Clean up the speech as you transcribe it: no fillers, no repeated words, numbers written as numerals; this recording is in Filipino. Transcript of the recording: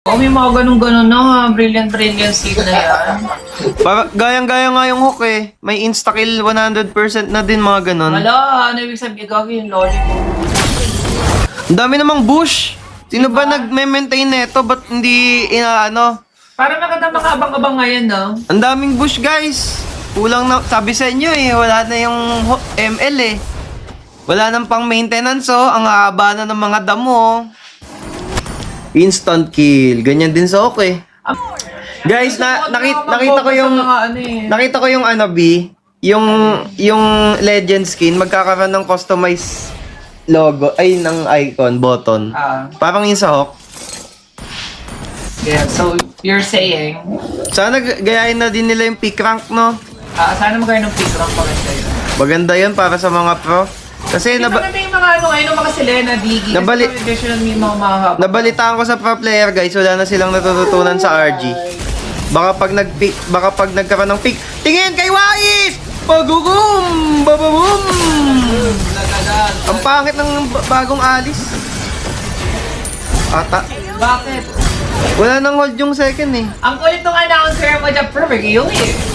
Oh, may mga ganun-ganun na ha. Brilliant scene na yan. Gayang-gaya nga yung hook eh. May insta-kill 100% na din mga ganun. Wala, ano ibig sabihin? Gagawin yung lollipop. Ang dami namang bush. Sino ba nag-maintain neto? Ba't hindi inaano? Para maganda makabang-abang ngayon, no? Ang daming bush guys. Kulang na, sabi sa inyo eh, wala na yung ML eh. Wala nang pang maintenance oh, ang haba na ng mga damo. Instant kill, ganyan din sa okay. Guys, nakita ko yung nakita ko yung ano B, yung legend skin magkakaroon ng customized logo ay ng icon button. Parang yung sa Hawk. Yeah, so you're saying Sana gayahin na din nila yung pick rank, no? sana magkaroon ng pick rank maganda yun. Maganda yun para sa mga pro. Kasi Maganda yung mga ano ngayon, mga Selena, Diggy. Nabalitaan ko sa pro player guys, wala na silang natututunan sa RG. Baka pag nagkaroon ng pick, tingin kay Wais! Pagugum! Bababum! Ang pangit ng bagong alis. Ata. Bakit? Wala nang hold yung second eh. Ang kulit ng announcer mo dyan, perfect yun eh.